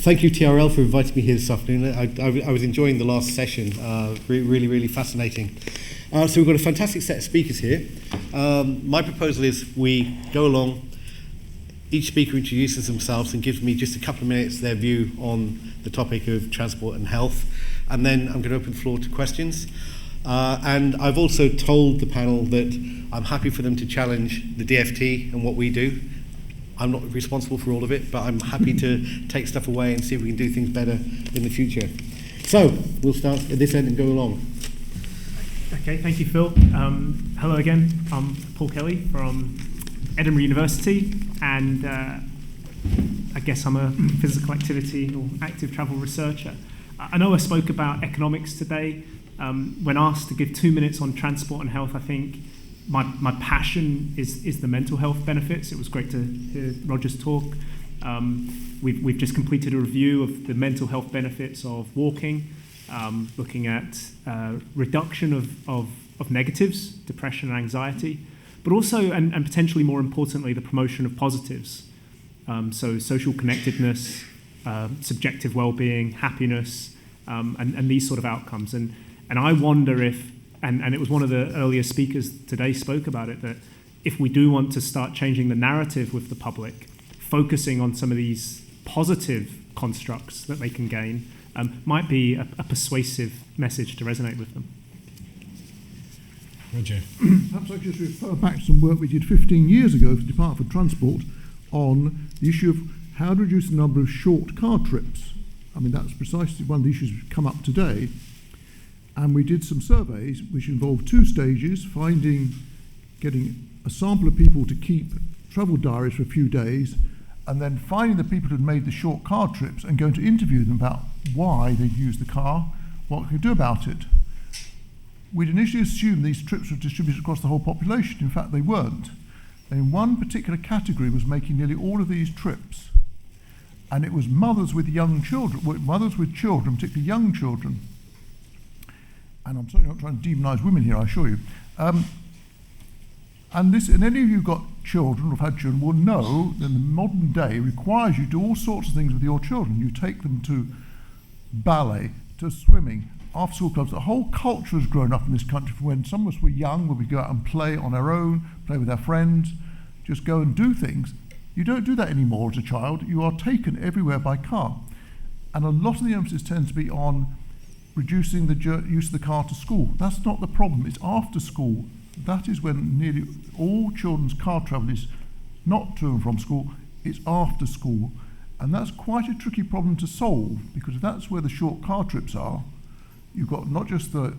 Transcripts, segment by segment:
thank you, TRL, for inviting me here this afternoon. I was enjoying the last session, really, really fascinating. So we've got a fantastic set of speakers here. My proposal is we go along, each speaker introduces themselves and gives me just a couple of minutes their view on the topic of transport and health, and then I'm going to open the floor to questions. And I've also told the panel that I'm happy for them to challenge the DFT and what we do. I'm not responsible for all of it, but I'm happy to take stuff away and see if we can do things better in the future. So we'll start at this end and go along. Okay, thank you, Phil. Hello again. I'm Paul Kelly from Edinburgh University, and I guess I'm a physical activity or active travel researcher. I know I spoke about economics today. When asked to give 2 minutes on transport and health, I think my passion is the mental health benefits. It was great to hear Roger's talk. We've just completed a review of the mental health benefits of walking, looking at reduction of negatives, depression and anxiety, but also, and potentially more importantly, the promotion of positives. So social connectedness, subjective well-being, happiness, and these sort of outcomes. And I wonder if, and it was one of the earlier speakers today spoke about it, that if we do want to start changing the narrative with the public, focusing on some of these positive constructs that they can gain, might be a persuasive message to resonate with them. Roger. Perhaps I just refer back to some work we did 15 years ago for the Department for Transport on the issue of how to reduce the number of short car trips. I mean, that's precisely one of the issues that come up today. And we did some surveys which involved 2 stages, getting a sample of people to keep travel diaries for a few days, and then finding the people who had made the short car trips and going to interview them about why they'd used the car, what they could do about it. We'd initially assumed these trips were distributed across the whole population. In fact, they weren't. And one particular category was making nearly all of these trips. And it was mothers with young children, particularly young children. And I'm certainly not trying to demonize women here, I assure you. And any of you who've got children or have had children will know that the modern day requires you to do all sorts of things with your children. You take them to ballet, to swimming, after school clubs. The whole culture has grown up in this country from when some of us were young, when we go out and play on our own, play with our friends, just go and do things. You don't do that anymore as a child. You are taken everywhere by car. And a lot of the emphasis tends to be on reducing the use of the car to school. That's not the problem. It's after school. That is when nearly all children's car travel is not to and from school, it's after school. And that's quite a tricky problem to solve, because if that's where the short car trips are, you've got not just the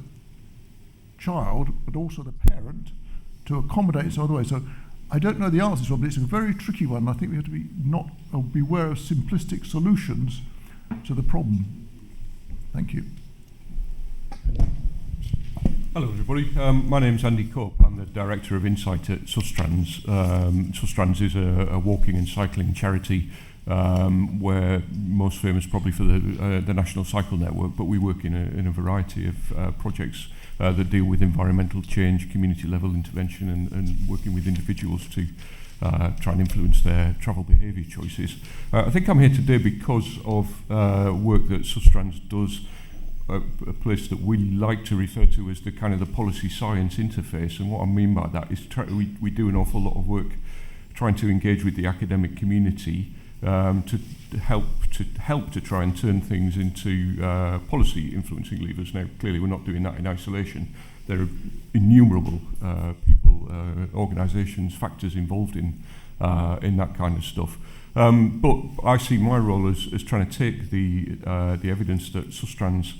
child, but also the parent to accommodate some other way. So I don't know the answer to it, but it's a very tricky one. I think we have to be beware of simplistic solutions to the problem. Thank you. Hello everybody, my name's Andy Cope. I'm the Director of Insight at Sustrans. Sustrans is a walking and cycling charity, we're most famous probably for the National Cycle Network, but we work in a variety of projects that deal with environmental change, community level intervention, and working with individuals to try and influence their travel behaviour choices. I think I'm here today because of work that Sustrans does, a place that we like to refer to as the kind of the policy science interface. And what I mean by that is we do an awful lot of work trying to engage with the academic community to help to try and turn things into policy influencing levers. Now, clearly we're not doing that in isolation. There are innumerable people, organisations, factors involved in that kind of stuff. But I see my role as trying to take the evidence that Sustrans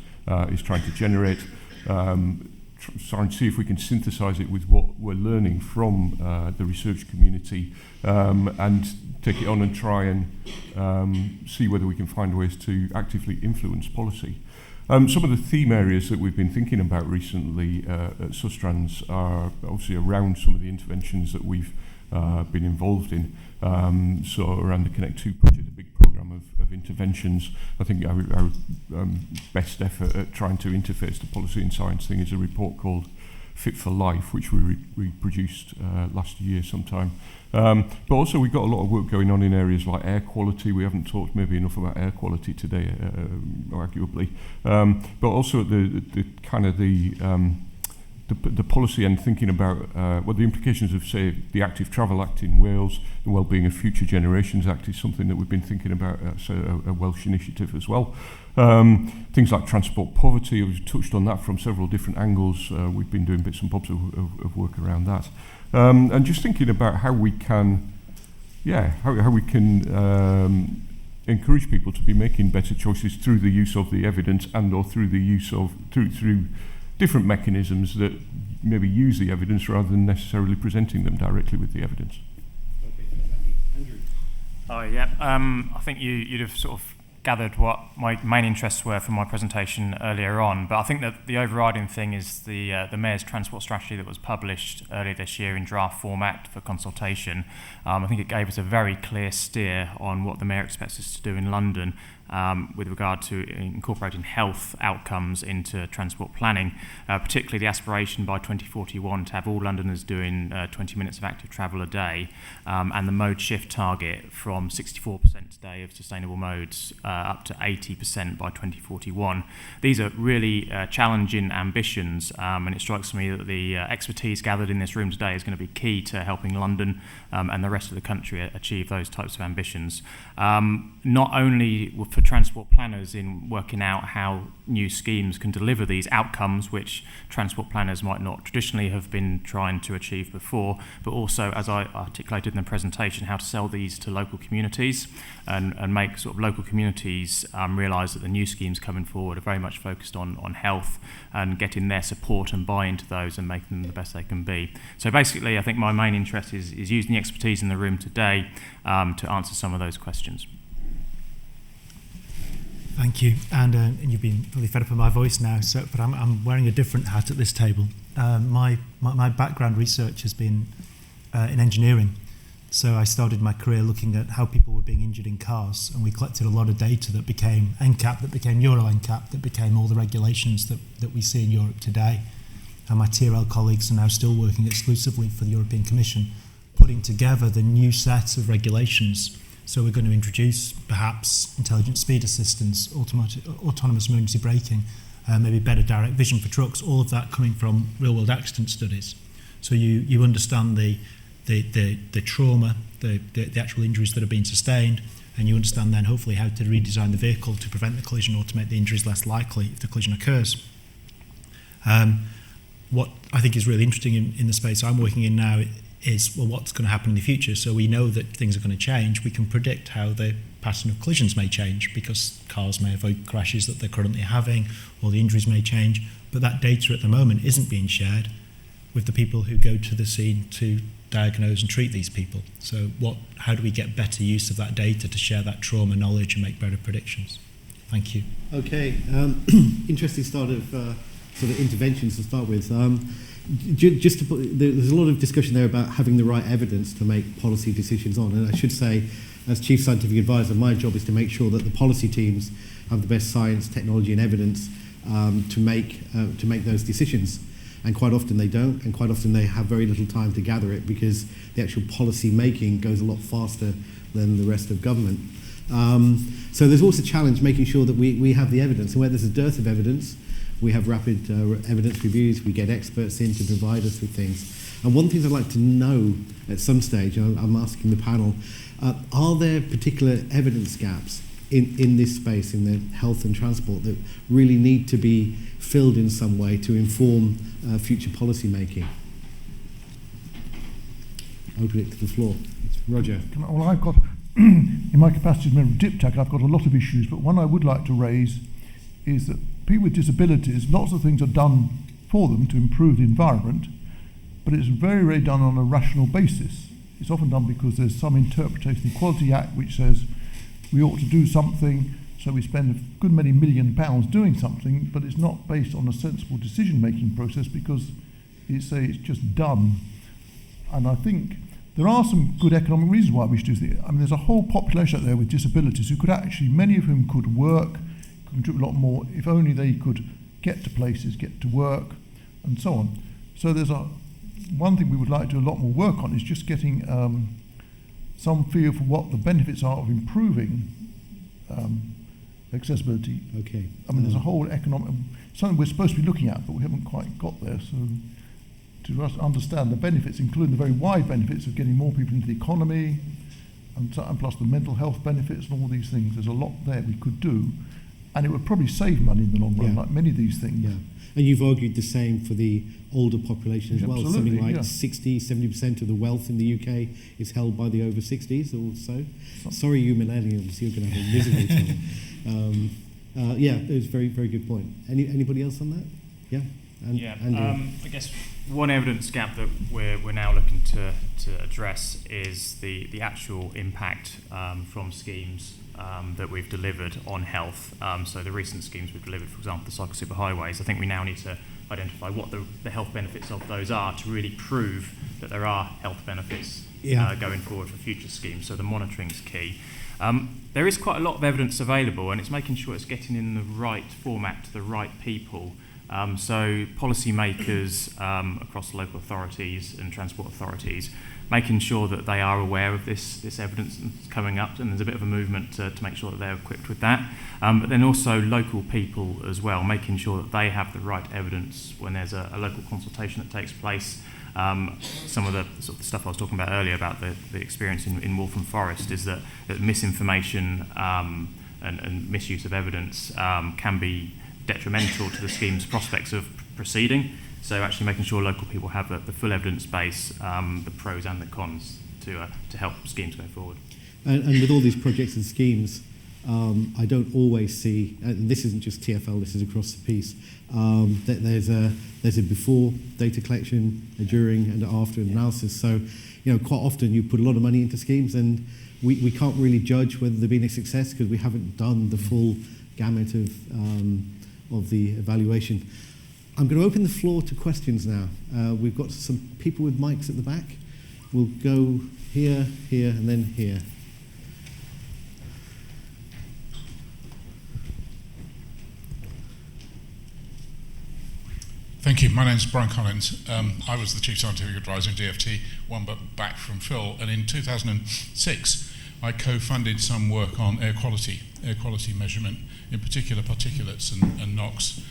is trying to generate, try and see if we can synthesize it with what we're learning from the research community, and take it on and try and see whether we can find ways to actively influence policy. Some of the theme areas that we've been thinking about recently at Sustrans are obviously around some of the interventions that we've been involved in. So around the Connect 2 project, a big program of interventions. I think our best effort at trying to interface the policy and science thing is a report called Fit for Life, which we produced last year sometime. But also we've got a lot of work going on in areas like air quality. We haven't talked maybe enough about air quality today, arguably. But also the kind of the policy and thinking about what the implications of, say, the Active Travel Act in Wales, the Wellbeing of Future Generations Act is something that we've been thinking about as a Welsh initiative as well. Things like transport poverty, we've touched on that from several different angles. We've been doing bits and bobs of work around that. And just thinking about how we can, how we can encourage people to be making better choices through the use of the evidence and or through the use of, through different mechanisms that maybe use the evidence rather than necessarily presenting them directly with the evidence. Okay, thanks, Andrew. Oh, yeah. I think you'd have sort of gathered what my main interests were from my presentation earlier on, but I think that the overriding thing is the Mayor's transport strategy that was published earlier this year in draft format for consultation. I think it gave us a very clear steer on what the Mayor expects us to do in London with regard to incorporating health outcomes into transport planning, particularly the aspiration by 2041 to have all Londoners doing 20 minutes of active travel a day, and the mode shift target from 64% today of sustainable modes up to 80% by 2041. These are really challenging ambitions, and it strikes me that the expertise gathered in this room today is going to be key to helping London and the rest of the country achieve those types of ambitions. Not only for transport planners in working out how new schemes can deliver these outcomes, which transport planners might not traditionally have been trying to achieve before, but also, as I articulated in the presentation, how to sell these to local communities and make sort of local communities realise that the new schemes coming forward are very much focused on health and getting their support and buy into those and making them the best they can be. So basically, I think my main interest is using the expertise in the room today to answer some of those questions. Thank you, and you've been really fed up with my voice now. But I'm wearing a different hat at this table. My background research has been in engineering, so I started my career looking at how people were being injured in cars, and we collected a lot of data that became NCAP, that became Euro NCAP, that became all the regulations that we see in Europe today. And my TRL colleagues are now still working exclusively for the European Commission, putting together the new set of regulations. So we're going to introduce perhaps intelligent speed assistance, autonomous emergency braking, maybe better direct vision for trucks, all of that coming from real-world accident studies. So you understand the trauma, the actual injuries that have been sustained, and you understand then hopefully how to redesign the vehicle to prevent the collision or to make the injuries less likely if the collision occurs. What I think is really interesting in the space I'm working in now is, well, what's going to happen in the future? So we know that things are going to change. We can predict how the pattern of collisions may change because cars may avoid crashes that they're currently having, or the injuries may change. But that data at the moment isn't being shared with the people who go to the scene to diagnose and treat these people. So how do we get better use of that data to share that trauma knowledge and make better predictions? Thank you. Okay, interesting start of sort of interventions to start with. Just to put, there's a lot of discussion there about having the right evidence to make policy decisions on, and I should say, as Chief Scientific Advisor, my job is to make sure that the policy teams have the best science, technology and evidence to make those decisions. And quite often they don't, and quite often they have very little time to gather it because the actual policy making goes a lot faster than the rest of government. So there's also a challenge making sure that we have the evidence, and where there's a dearth of evidence, we have rapid evidence reviews, we get experts in to provide us with things. And one thing I'd like to know at some stage, I'm asking the panel, are there particular evidence gaps in this space, in the health and transport, that really need to be filled in some way to inform future policy making? Open it to the floor. It's Roger. Well, I've got, in my capacity as member of DIPTAC, I've got a lot of issues, but one I would like to raise is that people with disabilities, lots of things are done for them to improve the environment, but it's very rarely done on a rational basis. It's often done because there's some interpretation of the Equality Act which says we ought to do something, so we spend a good many £1 million doing something, but it's not based on a sensible decision-making process because it's just done. And I think there are some good economic reasons why we should do this. I mean, there's a whole population out there with disabilities who could actually, many of whom could work, contribute a lot more if only they could get to places, get to work, and so on. So there's one thing we would like to do a lot more work on is just getting some feel for what the benefits are of improving accessibility. Okay. I mean, there's a whole economic, something we're supposed to be looking at, but we haven't quite got there. So to understand the benefits, including the very wide benefits of getting more people into the economy, and plus the mental health benefits and all these things, there's a lot there we could do, and it would probably save money in the long run, like many of these things. Yeah. And you've argued the same for the older population as well. Absolutely, Something like 60-70% of the wealth in the UK is held by the over 60s or so. Sorry, you millennials, you're going to have a miserable time. Yeah, it was a very, very good point. Anybody else on that? Yeah? I guess one evidence gap that we're now looking to address is the actual impact from schemes that we've delivered on health. So the recent schemes we've delivered, for example, the cycle superhighways, I think we now need to identify what the health benefits of those are to really prove that there are health benefits going forward for future schemes. So the monitoring is key. There is quite a lot of evidence available, and it's making sure it's getting in the right format to the right people. So policymakers across local authorities and transport authorities, making sure that they are aware of this evidence that's coming up, and there's a bit of a movement to make sure that they're equipped with that. But then also local people as well, making sure that they have the right evidence when there's a local consultation that takes place. Some of the sort of stuff I was talking about earlier about the experience in Waltham Forest is that misinformation and misuse of evidence can be detrimental to the scheme's prospects of proceeding. So actually making sure local people have the full evidence base, the pros and the cons to help schemes go forward. And with all these projects and schemes, I don't always see, and this isn't just TfL, this is across the piece, that there's a before data collection, a during and after analysis. So, quite often you put a lot of money into schemes and we can't really judge whether they've been a success because we haven't done the full gamut of the evaluation. I'm going to open the floor to questions now. We've got some people with mics at the back. We'll go here, here, and then here. Thank you. My name's Brian Collins. I was the Chief Scientific Advisor in DFT, one but back from Phil. And in 2006, I co-funded some work on air quality measurement, in particular particulates and NOx.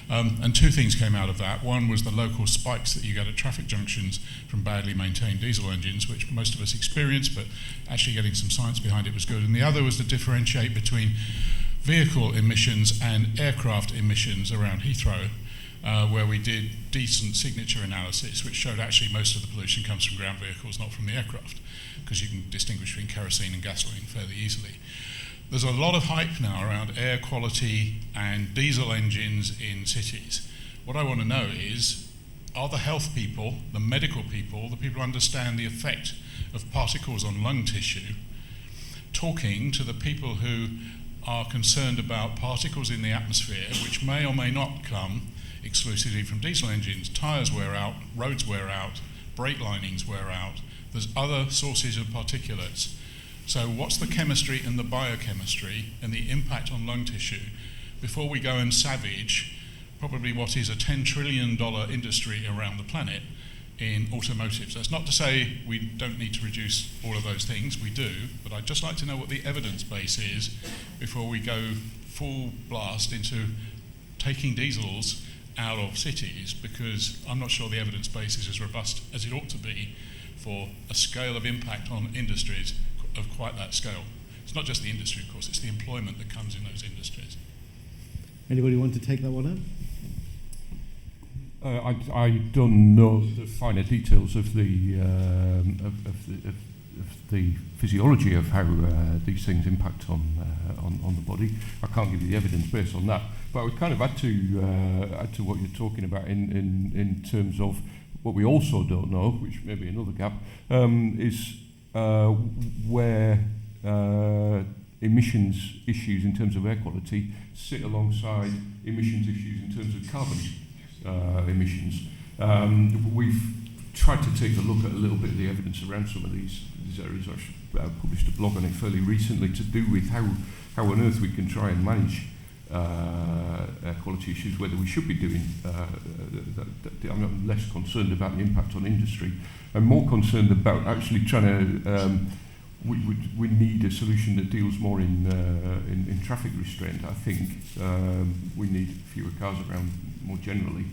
And two things came out of that. One was the local spikes that you get at traffic junctions from badly maintained diesel engines, which most of us experience, but actually getting some science behind it was good. And the other was to differentiate between vehicle emissions and aircraft emissions around Heathrow, where we did decent signature analysis, which showed actually most of the pollution comes from ground vehicles, not from the aircraft, because you can distinguish between kerosene and gasoline fairly easily. There's a lot of hype now around air quality and diesel engines in cities. What I want to know is, are the health people, the medical people, the people who understand the effect of particles on lung tissue, talking to the people who are concerned about particles in the atmosphere, which may or may not come exclusively from diesel engines? Tyres wear out, roads wear out, brake linings wear out. There's other sources of particulates. So what's the chemistry and the biochemistry and the impact on lung tissue before we go and savage probably what is a $10 trillion industry around the planet in automotive? So that's not to say we don't need to reduce all of those things, we do, but I'd just like to know what the evidence base is before we go full blast into taking diesels out of cities, because I'm not sure the evidence base is as robust as it ought to be for a scale of impact on industries of quite that scale. It's not just the industry, of course, it's the employment that comes in those industries. Anybody want to take that one up? I don't know the finer details of the physiology of how these things impact on the body. I can't give you the evidence based on that, but I would kind of add to what you're talking about in terms of what we also don't know, which may be another gap, is where emissions issues in terms of air quality sit alongside emissions issues in terms of carbon emissions. We've tried to take a look at a little bit of the evidence around some of these areas. I've published a blog on it fairly recently to do with how on earth we can try and manage air quality issues, whether we should be doing. I'm less concerned about the impact on industry. I'm more concerned about actually trying to. We need a solution that deals more in traffic restraint. I think we need fewer cars around more generally.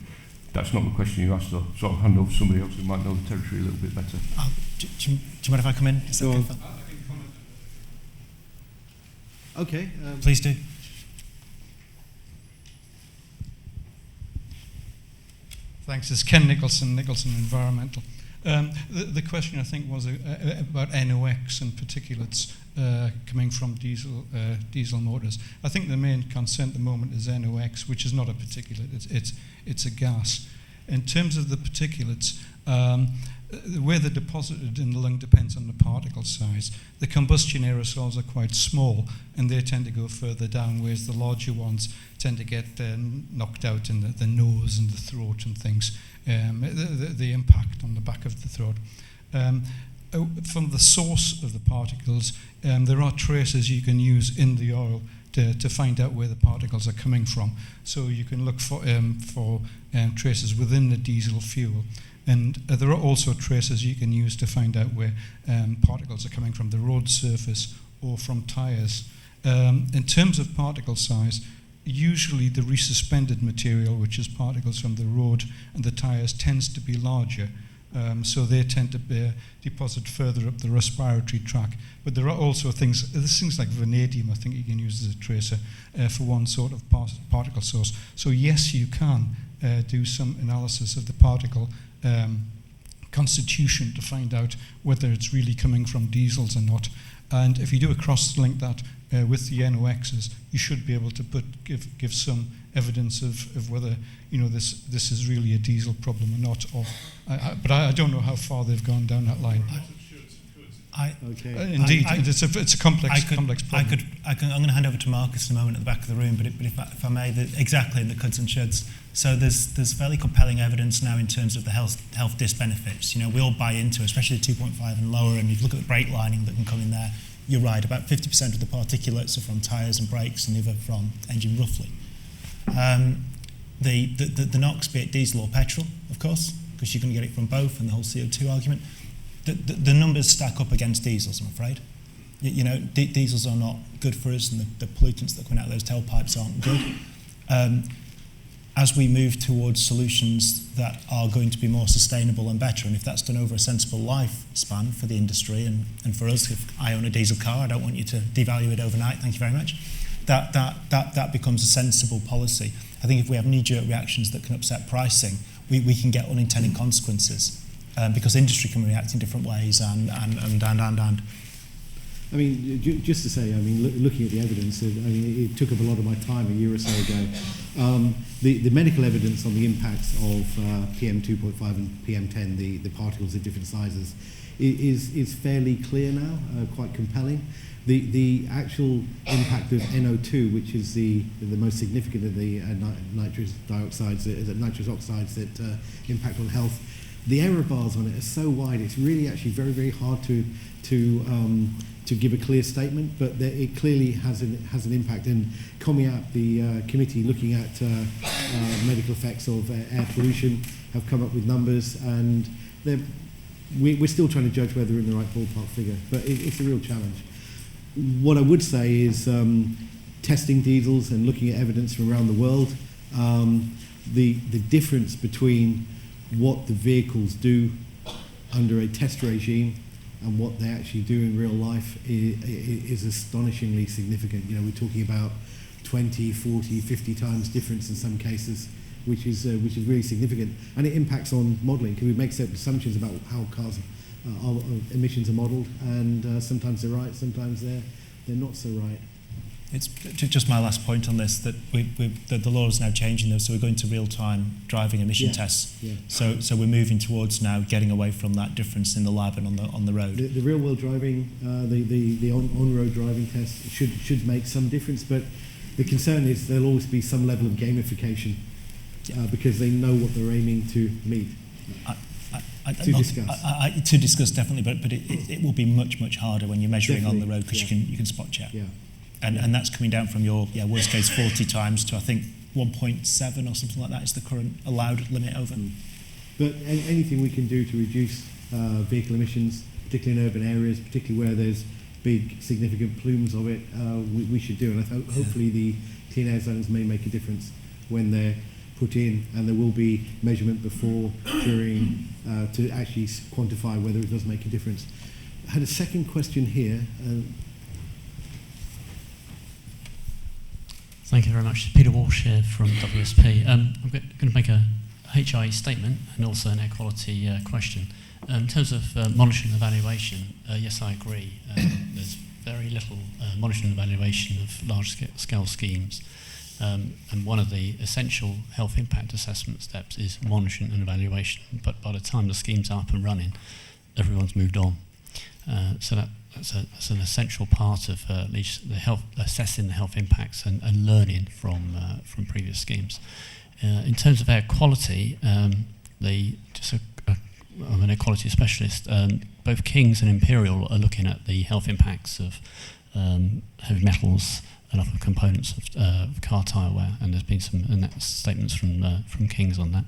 That's not the question you asked, though, so I'll hand over to somebody else who might know the territory a little bit better. Do you mind if I come in? Is that okay, Phil? Okay. Please do. Thanks. It's Ken Nicholson Environmental. The question, I think, was about NOx and particulates coming from diesel motors. I think the main concern at the moment is NOx, which is not a particulate, it's a gas. In terms of the particulates, where they're deposited in the lung depends on the particle size. The combustion aerosols are quite small, and they tend to go further down, whereas the larger ones tend to get knocked out in the nose and the throat and things. The impact on the back of the throat. From the source of the particles, there are traces you can use in the oil to find out where the particles are coming from. So you can look for traces within the diesel fuel. And there are also traces you can use to find out where particles are coming from the road surface or from tyres. In terms of particle size, usually the resuspended material, which is particles from the road and the tyres, tends to be larger. So they tend to deposit further up the respiratory tract. But there are also things like vanadium, I think you can use as a tracer for one sort of particle source. So yes, you can do some analysis of the particle constitution to find out whether it's really coming from diesels or not. And if you do a cross-link that with the NOx's, you should be able to give some evidence of whether this is really a diesel problem or not. But I don't know how far they've gone down that line. Indeed, it's a complex problem. I'm going to hand over to Marcus in a moment at the back of the room, but if I may, exactly in the cuds and shoulds. So there's fairly compelling evidence now in terms of the health disbenefits. We all buy into, especially the 2.5 and lower, and if you look at the brake lining that can come in there, you're right, about 50% of the particulates are from tyres and brakes and the other from engine roughly. The NOx, be it diesel or petrol, of course, because you're going to get it from both, and the whole CO2 argument. The numbers stack up against diesels, I'm afraid. Diesels are not good for us, and the pollutants that come out of those tailpipes aren't good. As we move towards solutions that are going to be more sustainable and better, and if that's done over a sensible lifespan for the industry and for us, if I own a diesel car, I don't want you to devalue it overnight, thank you very much, that becomes a sensible policy. I think if we have knee-jerk reactions that can upset pricing, we can get unintended consequences because industry can react in different ways and. I mean, just to say, looking at the evidence, it took up a lot of my time a year or so ago. The medical evidence on the impacts of PM 2.5 and PM10, the particles of different sizes, is fairly clear now, quite compelling. The actual impact of NO2, which is the most significant of the nitrous oxides that impact on health, the error bars on it are so wide. It's really actually very, very hard to give a clear statement, but it clearly has an impact. And COMIAP, the committee looking at medical effects of air pollution, have come up with numbers, and we're still trying to judge whether we're in the right ballpark figure, but it's a real challenge. What I would say is testing diesels and looking at evidence from around the world, the difference between what the vehicles do under a test regime and what they actually do in real life is astonishingly significant. We're talking about 20, 40, 50 times difference in some cases, which is really significant. And it impacts on modelling, because we make certain assumptions about how cars emissions are modelled, and sometimes they're right, sometimes they're not so right. It's just my last point on this, that the law is now changing, though, so we're going to real-time driving emission tests. Yeah. So we're moving towards now getting away from that difference in the lab and on the road. The real-world driving, the on-road driving test should make some difference, but the concern is there'll always be some level of gamification because they know what they're aiming to meet. To discuss, definitely, but it will be much, much harder when you're measuring on the road, because you can spot check. Yeah. And that's coming down from your worst case 40 times to I think 1.7 or something like that is the current allowed limit over. But anything we can do to reduce vehicle emissions, particularly in urban areas, particularly where there's big significant plumes of it, we should do. And hopefully the clean air zones may make a difference when they're put in, and there will be measurement before, during, to actually quantify whether it does make a difference. I had a second question here. Thank you very much. Peter Walsh here from WSP. I'm going to make a HI statement and also an air quality question. In terms of monitoring and evaluation, yes, I agree. There's very little monitoring and evaluation of large-scale schemes. And one of the essential health impact assessment steps is monitoring and evaluation. But by the time the scheme's up and running, everyone's moved on. So that's an essential part of at least the assessing the health impacts and learning from previous schemes. In terms of air quality, I'm an air quality specialist. Both King's and Imperial are looking at the health impacts of heavy metals and other components of car tyre wear, and there's been some statements from King's on that.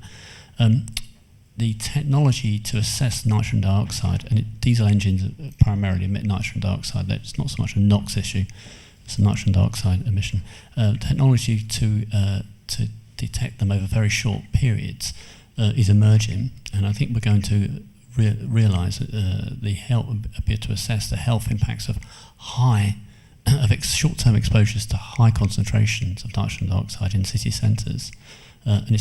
The technology to assess nitrogen dioxide, and diesel engines primarily emit nitrogen dioxide. It's not so much a NOx issue; it's a nitrogen dioxide emission. Technology to detect them over very short periods is emerging, and I think we're going to realise that appear to assess the health impacts of short-term exposures to high concentrations of nitrogen dioxide in city centres. And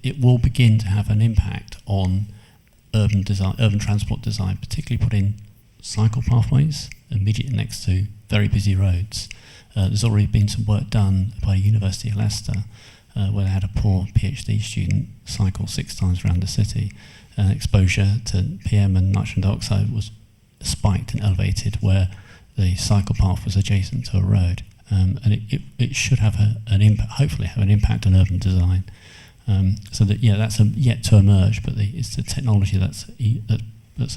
it will begin to have an impact on urban transport design, particularly putting cycle pathways immediately next to very busy roads. There's already been some work done by University of Leicester where they had a poor PhD student cycle 6 times around the city, and exposure to PM and nitrogen dioxide was spiked and elevated where the cycle path was adjacent to a road. And it should have an impact, hopefully have an impact on urban design. So that that's yet to emerge, but it's the technology that's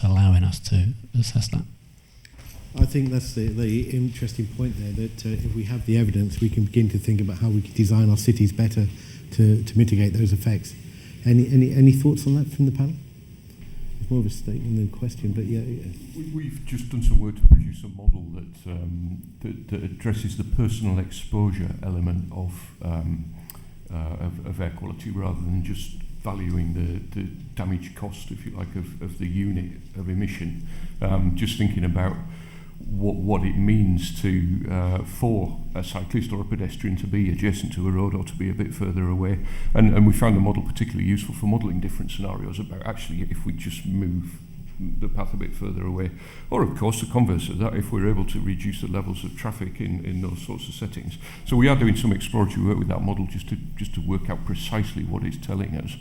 allowing us to assess that. I think that's the interesting point there, that if we have the evidence, we can begin to think about how we can design our cities better to mitigate those effects. Any thoughts on that from the panel? It's more of a statement than a question, but yeah. We've just done some work to produce a model that addresses the personal exposure element of air quality, rather than just valuing the damage cost, if you like, of the unit of emission. Just thinking about what it means to for a cyclist or a pedestrian to be adjacent to a road or to be a bit further away. And we found the model particularly useful for modelling different scenarios about actually if we just move the path a bit further away. Or of course the converse of that, if we're able to reduce the levels of traffic in those sorts of settings. So we are doing some exploratory work with that model just to work out precisely what it's telling us.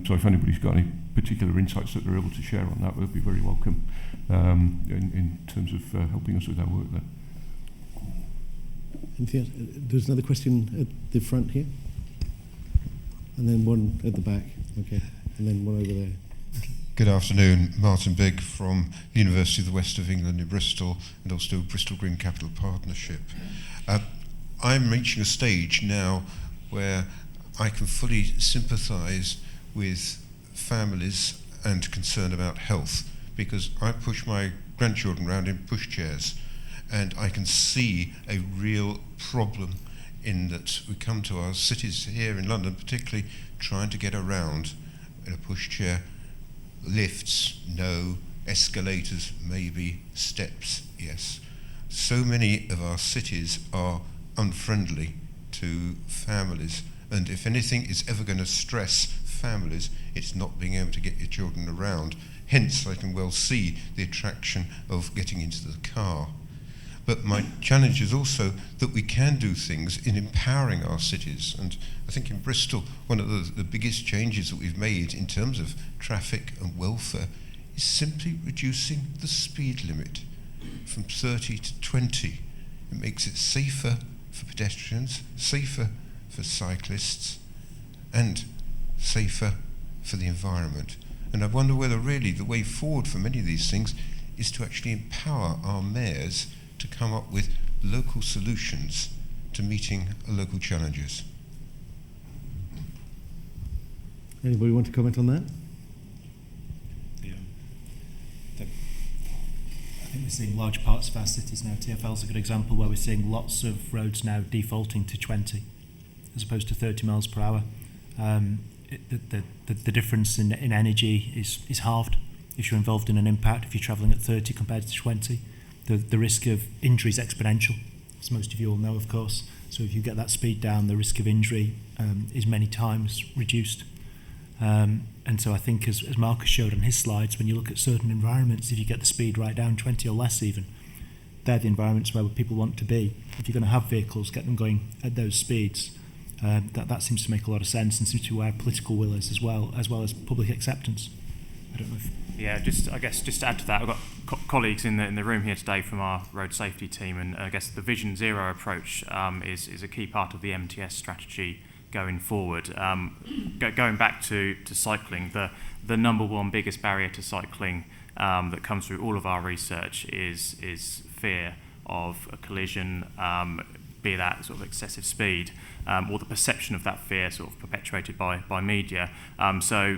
So if anybody's got any particular insights that they're able to share on that, we'll be very welcome in terms of helping us with our work there. Anything else? There's another question at the front here, and then one at the back, okay, and then one over there. Good afternoon, Martin Bigg from the University of the West of England in Bristol, and also Bristol Green Capital Partnership. I'm reaching a stage now where I can fully sympathise with families and concern about health, because I push my grandchildren around in pushchairs, and I can see a real problem in that we come to our cities here in London particularly trying to get around in a pushchair. Lifts, no. Escalators, maybe. Steps, yes. So many of our cities are unfriendly to families, and if anything is ever going to stress families, it's not being able to get your children around. Hence, I can well see the attraction of getting into the car. But my challenge is also that we can do things in empowering our cities. And I think in Bristol, one of the biggest changes that we've made in terms of traffic and welfare is simply reducing the speed limit from 30 to 20. It makes it safer for pedestrians, safer for cyclists, and safer for the environment. And I wonder whether really the way forward for many of these things is to actually empower our mayors to come up with local solutions to meeting local challenges. Anybody want to comment on that? I think we're seeing large parts of our cities now. TfL is a good example where we're seeing lots of roads now defaulting to 20 as opposed to 30 miles per hour. The difference in energy is halved if you're involved in an impact, if you're travelling at 30 compared to 20. The risk of injury is exponential, as most of you all know, of course. So if you get that speed down, the risk of injury is many times reduced. And so I think, as Marcus showed on his slides, when you look at certain environments, if you get the speed right down, 20 or less even, they're the environments where people want to be. If you're going to have vehicles, get them going at those speeds. That seems to make a lot of sense and seems to be where political will is as well as public acceptance. I don't know if... Yeah, just to add to that, I've got colleagues in the room here today from our road safety team, and I guess the Vision Zero approach is a key part of the MTS strategy going forward. Going back to cycling, the number one biggest barrier to cycling that comes through all of our research is fear of a collision, be that sort of excessive speed, or the perception of that fear sort of perpetuated by media. So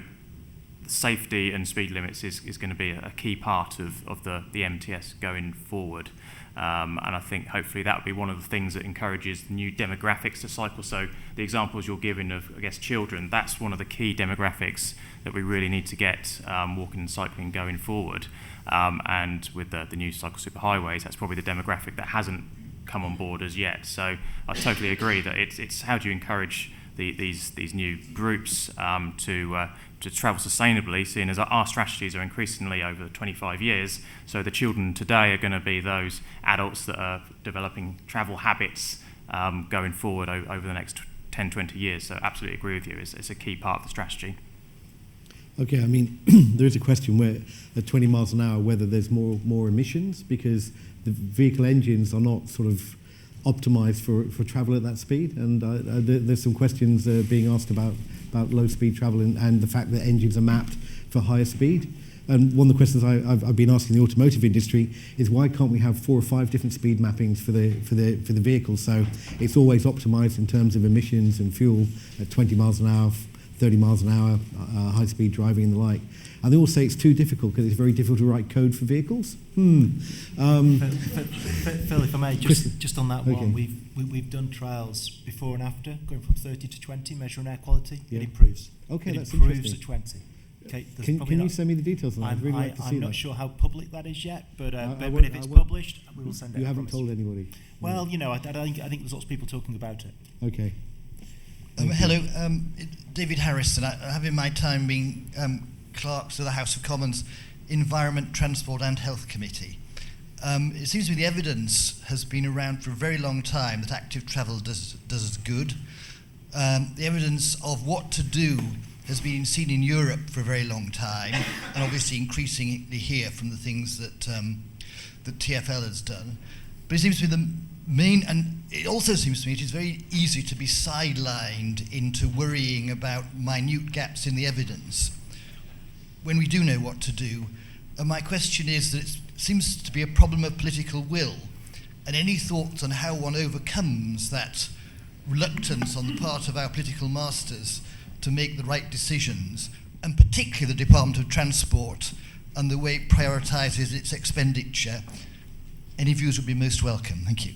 safety and speed limits is going to be a key part of the MTS going forward. And I think hopefully that would be one of the things that encourages new demographics to cycle. So the examples you're giving of, I guess, children, that's one of the key demographics that we really need to get walking and cycling going forward. And with the new cycle superhighways, that's probably the demographic that hasn't come on board as yet. So I totally agree that it's how do you encourage these new groups to travel sustainably, seeing as our strategies are increasingly over 25 years. So the children today are going to be those adults that are developing travel habits going forward over the next 10, 20 years. So absolutely agree with you. It's a key part of the strategy. Okay, I mean, there is a question where at 20 miles an hour, whether there's more emissions, because the vehicle engines are not sort of optimized for travel at that speed, and there's some questions being asked about low speed travel and the fact that engines are mapped for higher speed. And one of the questions I've been asking the automotive industry is why can't we have 4 or 5 different speed mappings for the vehicles, so it's always optimized in terms of emissions and fuel at 20 miles an hour, 30 miles an hour, high speed driving and the like. And they all say it's too difficult because it's very difficult to write code for vehicles. Phil, if I may, just on that one, we've done trials before and after, going from 30 to 20, measuring air quality. Yeah. It improves. Okay, that's interesting. It improves at 20. Okay, can you send me the details on that? I'd really like to see that. I'm not sure how public that is yet, but if it's published, we will send it. You haven't told anybody? Well, you know, I think there's lots of people talking about it. Okay. Hello, David Harrison. I have in my time been clerk to the House of Commons Environment, Transport and Health Committee. It seems to me the evidence has been around for a very long time that active travel does us good. The evidence of what to do has been seen in Europe for a very long time, and obviously increasingly here from the things that TfL has done. But it seems to me the main, and it also seems to me it is very easy to be sidelined into worrying about minute gaps in the evidence when we do know what to do. And my question is that it seems to be a problem of political will, and any thoughts on how one overcomes that reluctance on the part of our political masters to make the right decisions, and particularly the Department of Transport and the way it prioritises its expenditure. Any views would be most welcome. Thank you.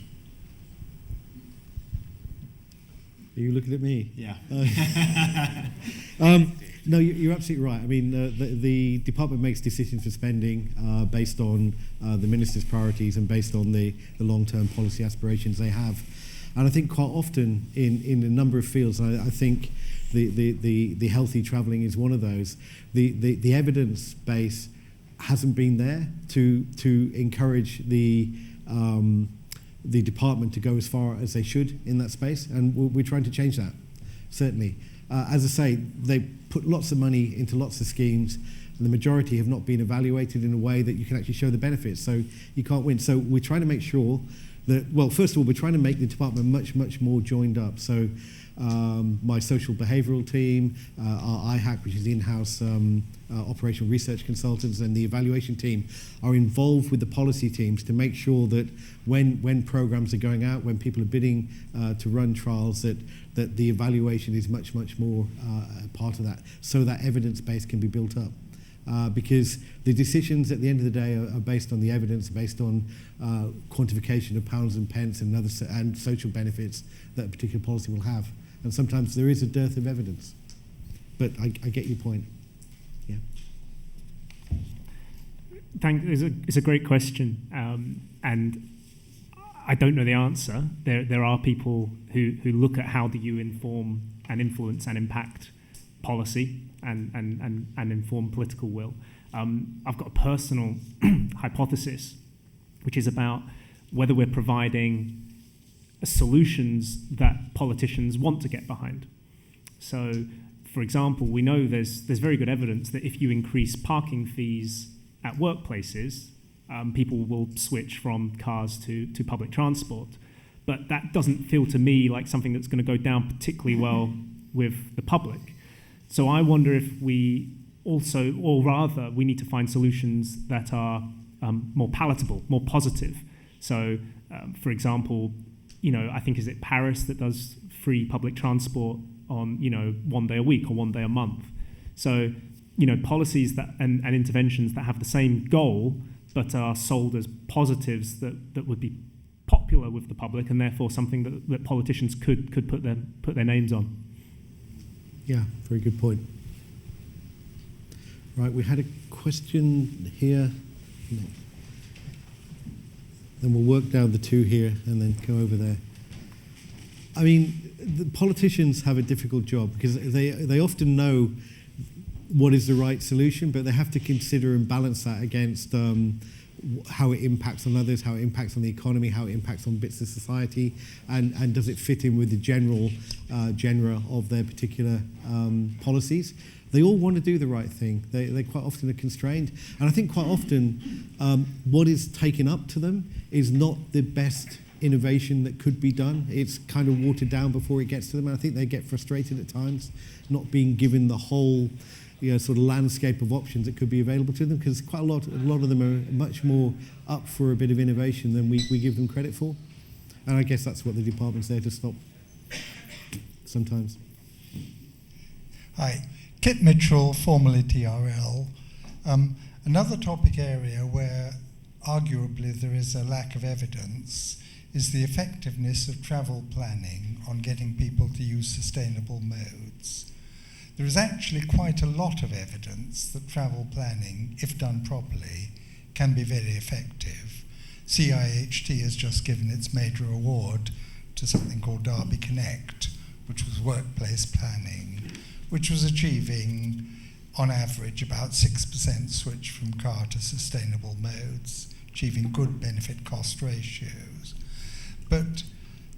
Are you looking at me? Yeah. No, you're absolutely right. I mean, the department makes decisions for spending based on the minister's priorities and based on the long-term policy aspirations they have. And I think quite often in a number of fields, I think the healthy travelling is one of those. The evidence base hasn't been there to encourage the department to go as far as they should in that space, and we're trying to change that, certainly. As I say, they put lots of money into lots of schemes, and the majority have not been evaluated in a way that you can actually show the benefits, so you can't win. So we're trying to make sure well, first of all, we're trying to make the department much more joined up. So my social behavioural team, our IHAC, which is in-house operational research consultants, and the evaluation team are involved with the policy teams to make sure that when programs are going out, when people are bidding to run trials, that the evaluation is much more part of that, so that evidence base can be built up. Because the decisions at the end of the day are based on the evidence, based on quantification of pounds and pence and social benefits that a particular policy will have. And sometimes there is a dearth of evidence. But I get your point. Yeah. It's a great question, and I don't know the answer. There are people who look at how do you inform and influence and impact policy and inform political will. I've got a personal hypothesis, which is about whether we're providing solutions that politicians want to get behind. So, for example, we know there's very good evidence that if you increase parking fees at workplaces, people will switch from cars to public transport. But that doesn't feel to me like something that's going to go down particularly well with the public. So I wonder if we also, or rather, we need to find solutions that are more palatable, more positive. So, for example, I think, is it Paris that does free public transport on, 1 day a week or 1 day a month? So, policies that and interventions that have the same goal but are sold as positives that would be popular with the public, and therefore something that politicians could put their names on. Yeah, very good point. Right, we had a question here. No. Then we'll work down the two here and then go over there. I mean, the politicians have a difficult job because they often know what is the right solution, but they have to consider and balance that against how it impacts on others, how it impacts on the economy, how it impacts on bits of society, and does it fit in with the general genre of their particular policies. They all want to do the right thing. They quite often are constrained. And I think quite often what is taken up to them is not the best innovation that could be done. It's kind of watered down before it gets to them. And I think they get frustrated at times not being given the whole sort of landscape of options that could be available to them, because quite a lot of them are much more up for a bit of innovation than we give them credit for. And I guess that's what the department's there to stop sometimes. Hi. Kit Mitchell, formerly TRL. Another topic area where arguably there is a lack of evidence is the effectiveness of travel planning on getting people to use sustainable modes. There is actually quite a lot of evidence that travel planning, if done properly, can be very effective. CIHT has just given its major award to something called Derby Connect, which was workplace planning, which was achieving, on average, about 6% switch from car to sustainable modes, achieving good benefit-cost ratios. But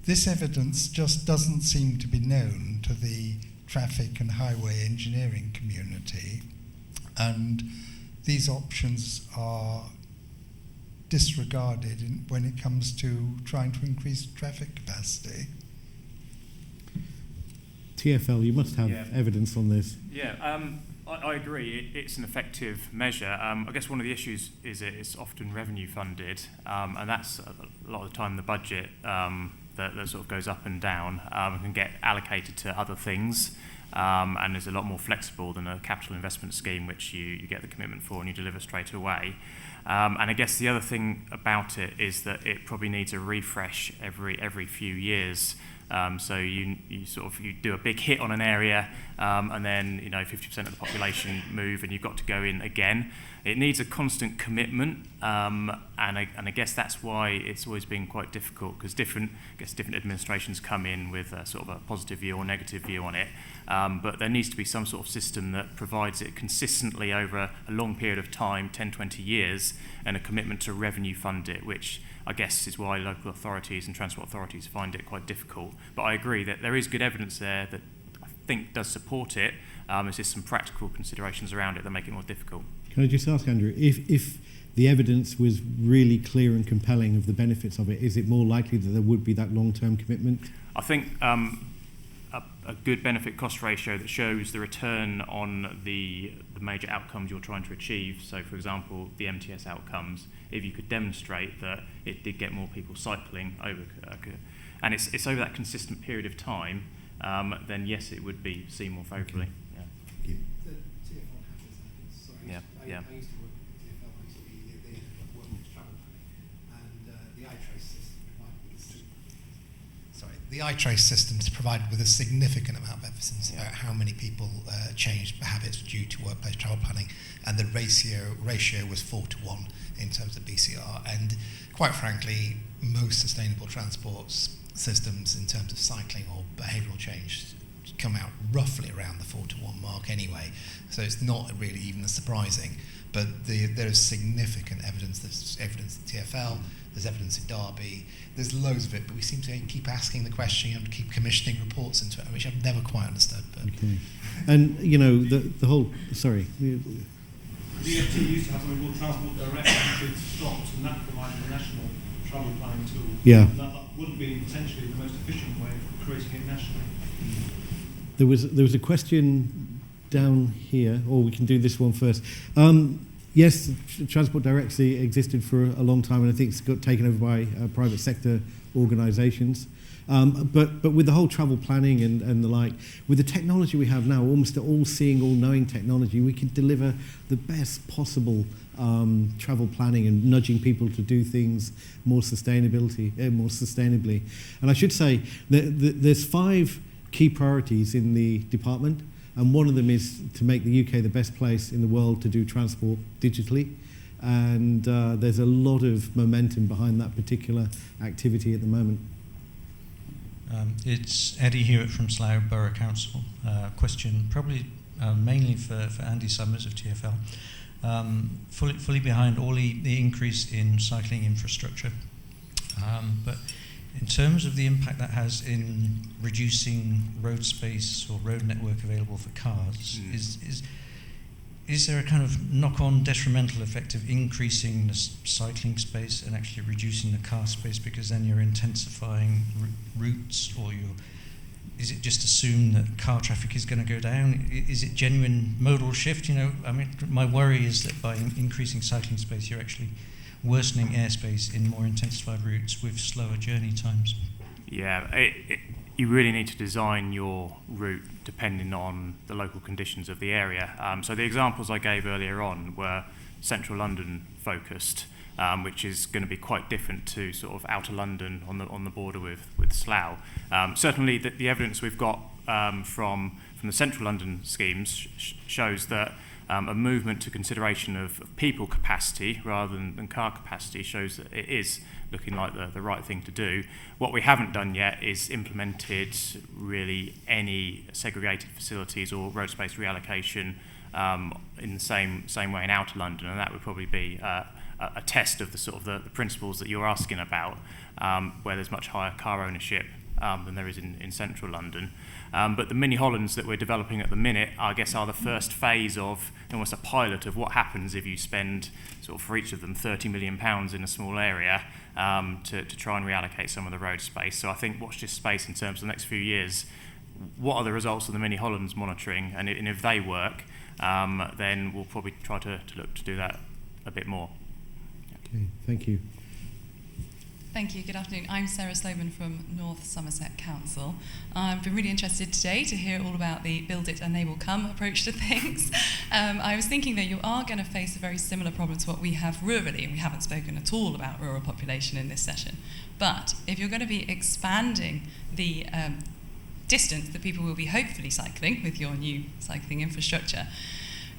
this evidence just doesn't seem to be known to the traffic and highway engineering community, and these options are disregarded when it comes to trying to increase traffic capacity. TfL, you must have evidence on this. Yeah, I agree. It's an effective measure. I guess one of the issues is it's often revenue funded, and that's a lot of the time the budget that sort of goes up and down and can get allocated to other things, and is a lot more flexible than a capital investment scheme, which you get the commitment for and you deliver straight away. And I guess the other thing about it is that it probably needs a refresh every few years. So you do a big hit on an area, and then 50% of the population move, and you've got to go in again. It needs a constant commitment, and I guess that's why it's always been quite difficult, because different administrations come in with a sort of a positive view or negative view on it. But there needs to be some sort of system that provides it consistently over a long period of time, 10, 20 years, and a commitment to revenue fund it, which I guess is why local authorities and transport authorities find it quite difficult. But I agree that there is good evidence there that I think does support it. There's just some practical considerations around it that make it more difficult. Can I just ask, Andrew, if the evidence was really clear and compelling of the benefits of it, is it more likely that there would be that long-term commitment? I think a good benefit-cost ratio that shows the return on the major outcomes you're trying to achieve. So, for example, the MTS outcomes, if you could demonstrate that it did get more people cycling over, and it's over that consistent period of time, then yes, it would be seen more favourably. Okay. Yeah. The TFL hackers, sorry. Yeah. I used to work at TFL basically. They ended up working with travel planning, and the iTrace system provided with the iTrace systems provided with a significant amount of evidence about how many people changed habits due to workplace travel planning, and the ratio was 4-to-1 in terms of BCR. And quite frankly, most sustainable transport systems in terms of cycling or behavioural change come out roughly around the 4-to-1 mark anyway, so it's not really even surprising. But there is significant evidence. There's evidence in TFL, there's evidence in Derby, there's loads of it, but we seem to keep asking the question and keep commissioning reports into it, which I've never quite understood. But. Okay. And, you know, the whole, sorry. DFT used to have something called Transport Direct, which did stops, and that provided a national travel planning tool. Yeah. That would be potentially the most efficient way of creating it nationally. There was a question down here, or we can do this one first. Yes, Transport Direct existed for a long time, and I think it's got taken over by private sector organisations. But with the whole travel planning and the like, with the technology we have now, almost all-seeing, all-knowing technology, we can deliver the best possible travel planning and nudging people to do things more sustainably. And I should say that there's 5 key priorities in the department, and one of them is to make the UK the best place in the world to do transport digitally. And there's a lot of momentum behind that particular activity at the moment. It's Eddie Hewitt from Slough Borough Council. Question probably mainly for Andy Summers of TFL. Fully behind all the increase in cycling infrastructure. But in terms of the impact that has in reducing road space or road network available for cars, is there a kind of knock-on detrimental effect of increasing the cycling space and actually reducing the car space, because then you're intensifying routes, or is it just assumed that car traffic is going to go down? Is it genuine modal shift? You know, I mean, my worry is that by increasing cycling space, you're actually worsening airspace in more intensified routes with slower journey times. Yeah, you really need to design your route depending on the local conditions of the area. So the examples I gave earlier on were central London focused, which is going to be quite different to sort of outer London on the border with Slough. Certainly the evidence we've got from the central London schemes shows that a movement to consideration of people capacity rather than car capacity shows that it is looking like the right thing to do. What we haven't done yet is implemented really any segregated facilities or road space reallocation in the same way in outer London, and that would probably be a test of the sort of the principles that you're asking about, where there's much higher car ownership than there is in central London. But the mini Hollands that we're developing at the minute, I guess, are the first phase of almost a pilot of what happens if you spend sort of for each of them £30 million in a small area to try and reallocate some of the road space. So I think watch this space in terms of the next few years. What are the results of the mini Hollands monitoring? And if they work, then we'll probably try to look to do that a bit more. Okay, thank you. Thank you. Good afternoon. I'm Sarah Sloman from North Somerset Council. I've been really interested today to hear all about the build it and they will come approach to things. I was thinking that you are going to face a very similar problem to what we have rurally, and we haven't spoken at all about rural population in this session. But if you're going to be expanding the distance that people will be hopefully cycling with your new cycling infrastructure,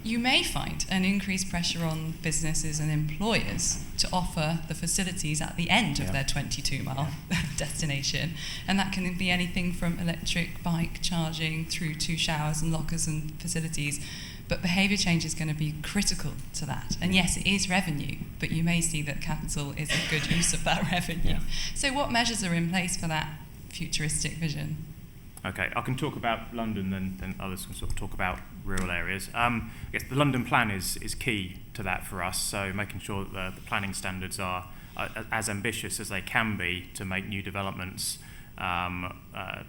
you may find an increased pressure on businesses and employers to offer the facilities at the end of their 22-mile destination. And that can be anything from electric bike charging through to showers and lockers and facilities. But behaviour change is going to be critical to that. And yes, it is revenue, but you may see that capital is a good use of that revenue. So what measures are in place for that futuristic vision? Okay, I can talk about London, then others can sort of talk about rural areas. I guess the London plan is key to that for us, so making sure that the planning standards are as ambitious as they can be to make new developments,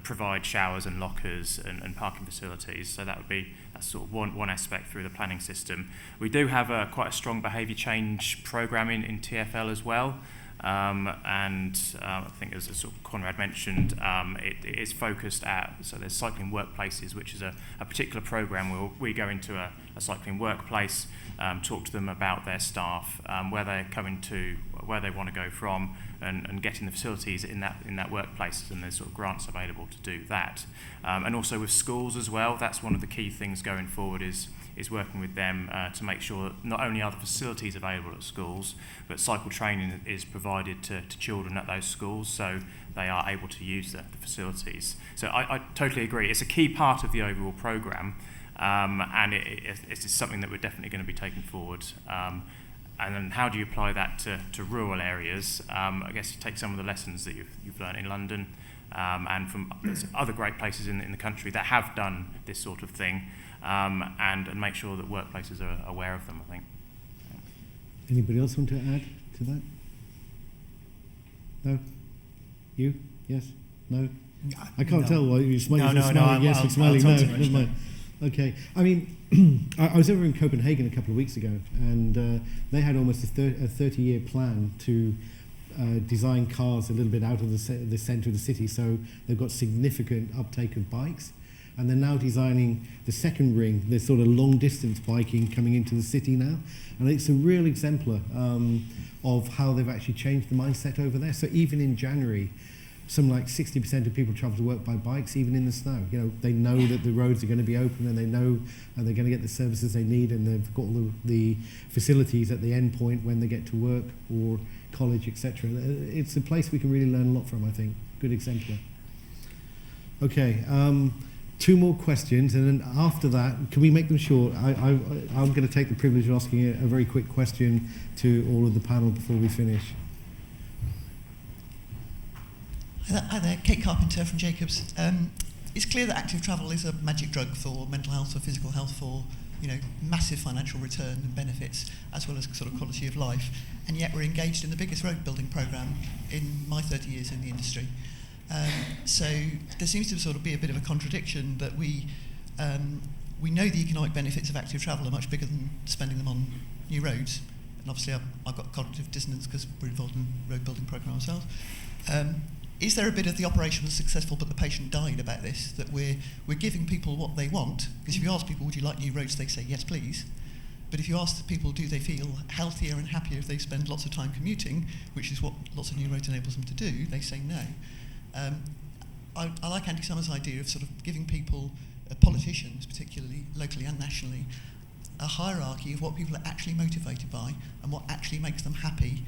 provide showers and lockers and parking facilities. So that's sort of one aspect through the planning system. We do have quite a strong behaviour change programme in TfL as well. I think as sort of Conrad mentioned, it is focused so there's cycling workplaces, which is a particular programme where we go into a cycling workplace, talk to them about their staff, where they're coming to, where they want to go from, and getting the facilities in that workplace, and there's sort of grants available to do that. And also with schools as well, that's one of the key things going forward is working with them to make sure that not only are the facilities available at schools, but cycle training is provided to children at those schools, so they are able to use the facilities. So I totally agree. It's a key part of the overall programme, and it's something that we're definitely going to be taking forward. And then how do you apply that to rural areas? I guess you take some of the lessons that you've learned in London and from other great places in the country that have done this sort of thing, and make sure that workplaces are aware of them, I think. Anybody else want to add to that? No? You? Yes? No? I can't tell why you're smiling. Yes, you're smiling. No, never mind. Okay. I mean, I was over in Copenhagen a couple of weeks ago, and they had almost a 30-year plan to design cars a little bit out of the centre of the city, so they've got significant uptake of bikes. And they're now designing the second ring, this sort of long-distance biking coming into the city now. And it's a real exemplar of how they've actually changed the mindset over there. So even in January, something like 60% of people travel to work by bikes, even in the snow. You know, they know that the roads are going to be open, and they know they're going to get the services they need, and they've got all the facilities at the end point when they get to work or college, etc. It's a place we can really learn a lot from, I think. Good exemplar. Okay. 2 more questions, and then after that, can we make them short? I'm going to take the privilege of asking a very quick question to all of the panel before we finish. Hi there, Kate Carpenter from Jacobs. It's clear that active travel is a magic drug for mental health, for physical health, for massive financial return and benefits, as well as sort of quality of life. And yet we're engaged in the biggest road building programme in my 30 years in the industry. So there seems to sort of be a bit of a contradiction that we know the economic benefits of active travel are much bigger than spending them on new roads. And obviously I've got cognitive dissonance because we're involved in a road building programme ourselves. Is there a bit of the operation was successful but the patient died about this, that we're giving people what they want? Because if you ask people, would you like new roads, they say yes please. But if you ask the people, do they feel healthier and happier if they spend lots of time commuting, which is what lots of new roads enables them to do, they say no. I like Andy Summers' idea of sort of giving people, politicians particularly, locally and nationally, a hierarchy of what people are actually motivated by and what actually makes them happy,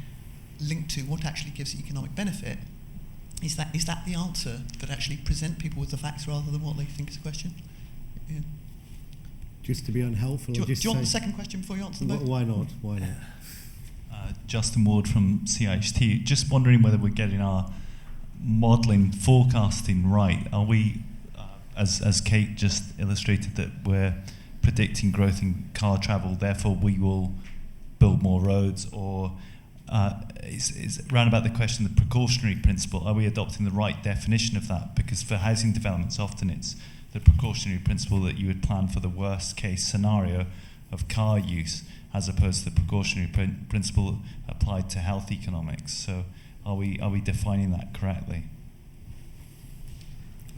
linked to what actually gives economic benefit. Is that the answer, that actually present people with the facts rather than what they think is a question? Yeah. Just to be unhelpful? Do you want the second question before you answer the vote? Why not? Why not? Justin Ward from CIHT. Just wondering whether we're getting our modelling, forecasting right. Are we, as Kate just illustrated, that we're predicting growth in car travel, therefore we will build more roads, or is round about the question, the precautionary principle, are we adopting the right definition of that? Because for housing developments, often it's the precautionary principle that you would plan for the worst case scenario of car use, as opposed to the precautionary principle applied to health economics. So are we defining that correctly?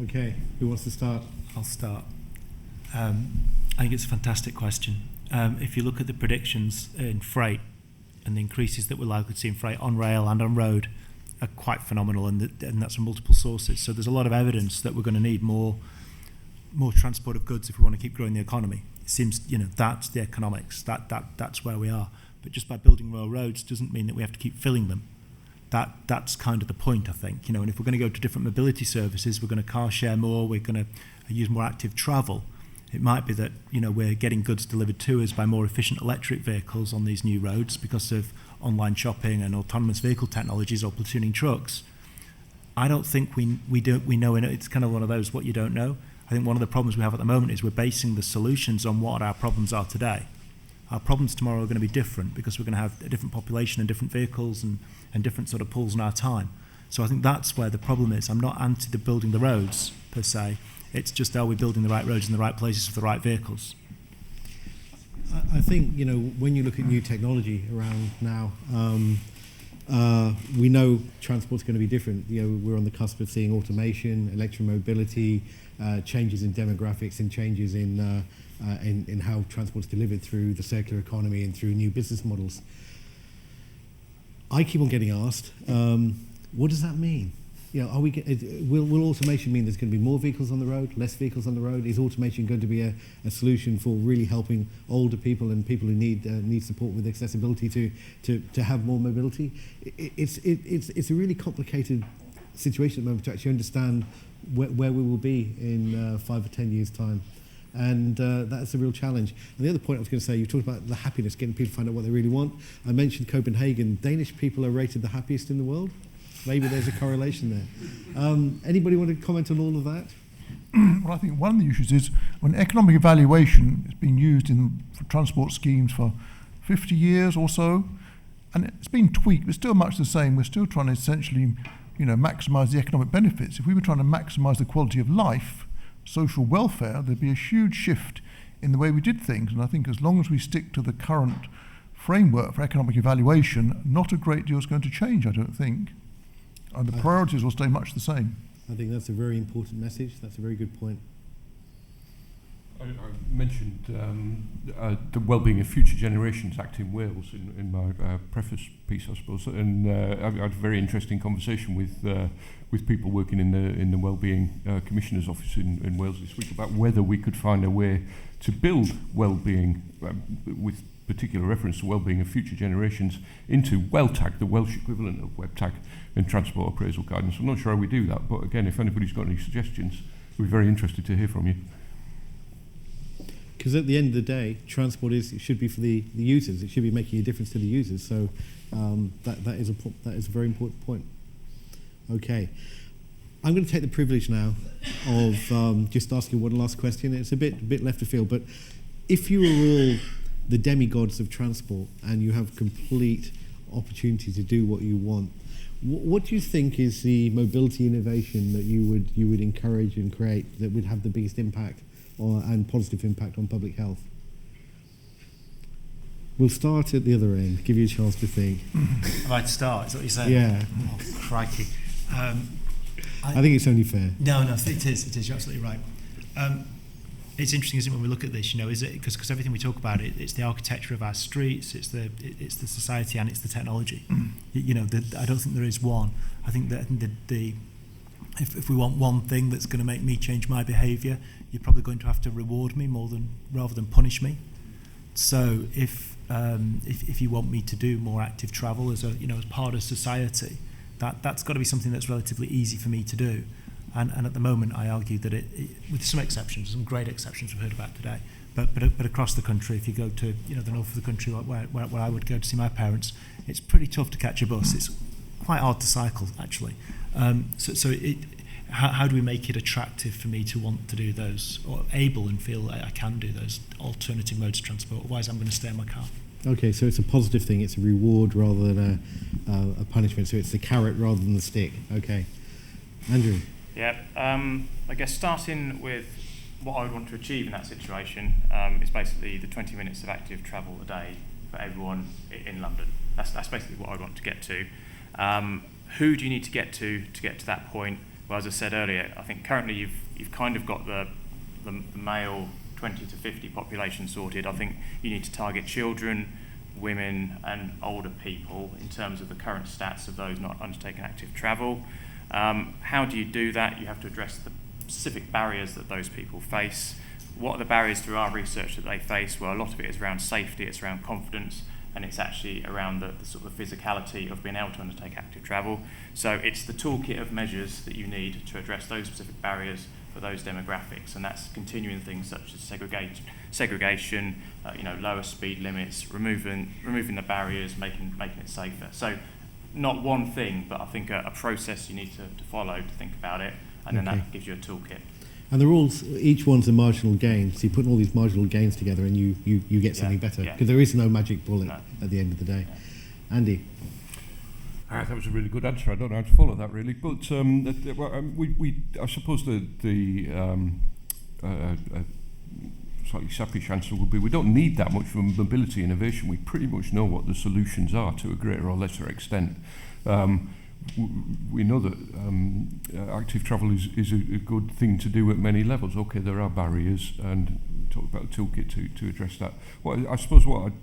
Okay, who wants to start? I'll start. I think it's a fantastic question. If you look at the predictions in freight, and the increases that we're likely to see in freight on rail and on road are quite phenomenal, and that's from multiple sources. So there's a lot of evidence that we're going to need more transport of goods if we want to keep growing the economy. It seems, that's the economics. That's where we are. But just by building more roads doesn't mean that we have to keep filling them. That's kind of the point, I think. And if we're going to go to different mobility services, we're going to car share more, we're going to use more active travel. It might be that we're getting goods delivered to us by more efficient electric vehicles on these new roads because of online shopping and autonomous vehicle technologies or platooning trucks. I don't think we know. It's kind of one of those what you don't know. I think one of the problems we have at the moment is we're basing the solutions on what our problems are today. Our problems tomorrow are going to be different because we're going to have a different population and different vehicles and different sort of pools in our time. So I think that's where the problem is. I'm not anti the building the roads per se. It's just, are we building the right roads in the right places for the right vehicles? I think, when you look at new technology around now, we know transport's going to be different. We're on the cusp of seeing automation, electromobility, changes in demographics and changes in how transport's delivered through the circular economy and through new business models. I keep on getting asked, what does that mean? Will automation mean there's going to be more vehicles on the road, less vehicles on the road? Is automation going to be a solution for really helping older people and people who need support with accessibility to have more mobility? It's a really complicated situation at the moment to actually understand where we will be in 5 or 10 years' time. And that's a real challenge. And the other point I was going to say, you talked about the happiness, getting people to find out what they really want. I mentioned Copenhagen. Danish people are rated the happiest in the world. Maybe there's a correlation there. Anybody want to comment on all of that? Well, I think one of the issues is when economic evaluation has been used for transport schemes for 50 years or so, and it's been tweaked, but still much the same. We're still trying to essentially, maximise the economic benefits. If we were trying to maximise the quality of life, social welfare, there'd be a huge shift in the way we did things. And I think as long as we stick to the current framework for economic evaluation, not a great deal is going to change, I don't think. And the priorities will stay much the same. I think that's a very important message. That's a very good point. I mentioned the Wellbeing of Future Generations Act in Wales in my preface piece, I suppose, and I had a very interesting conversation with people working in the Wellbeing Commissioner's office in Wales this week about whether we could find a way to build wellbeing with particular reference to wellbeing of future generations into WellTag, the Welsh equivalent of WebTag and Transport Appraisal Guidance. I'm not sure how we do that, but again, if anybody's got any suggestions, we're very interested to hear from you. Because at the end of the day, transport should be for the users. It should be making a difference to the users. So that is a very important point. Okay. I'm going to take the privilege now of just asking one last question. It's a bit left of field, but if you were all the demigods of transport and you have complete opportunity to do what you want, what do you think is the mobility innovation that you would encourage and create that would have the biggest impact and positive impact on public health? We'll start at the other end, give you a chance to think. Have I to start? Is that what you're saying? Yeah. Oh, crikey. I think it's only fair. No, it is. You're absolutely right. It's interesting, isn't it, when we look at this, is it because everything we talk about, it's the architecture of our streets, it's the society, and it's the technology. I don't think there is one. I think that if we want one thing that's going to make me change my behaviour, you're probably going to have to reward me rather than punish me. So if you want me to do more active travel as part of society, that's got to be something that's relatively easy for me to do. And at the moment, I argue that with some exceptions, some great exceptions we've heard about today, but across the country, if you go to the north of the country, where I would go to see my parents, it's pretty tough to catch a bus. It's quite hard to cycle, actually. How do we make it attractive for me to want to do those, or able and feel I can do those alternative modes of transport? Otherwise, I'm going to stay in my car. Okay, so it's a positive thing. It's a reward rather than a punishment. So it's the carrot rather than the stick. Okay, Andrew. Yeah, I guess starting with what I would want to achieve in that situation is basically the 20 minutes of active travel a day for everyone in London. That's basically what I want to get to. Who do you need to get to that point? Well, as I said earlier, I think currently you've kind of got the male 20 to 50 population sorted. I think you need to target children, women and older people in terms of the current stats of those not undertaking active travel. How do you do that? You have to address the specific barriers that those people face. What are the barriers through our research that they face? Well, a lot of it is around safety, it's around confidence, and it's actually around the sort of physicality of being able to undertake active travel. So it's the toolkit of measures that you need to address those specific barriers for those demographics, and that's continuing things such as segregation, lower speed limits, removing the barriers, making it safer. So not one thing, but I think a process you need to follow to think about it, and then that gives you a toolkit. And they're all, each one's a marginal gain. So you put all these marginal gains together and you get something better. Because there is no magic bullet at the end of the day. Andy? That was a really good answer. I don't know how to follow that really. But I suppose the slightly sappish answer would be we don't need that much from mobility innovation. We pretty much know what the solutions are to a greater or lesser extent. We know that active travel is a good thing to do at many levels. Okay, there are barriers, and we talked about the toolkit to address that. Well, I suppose what I'd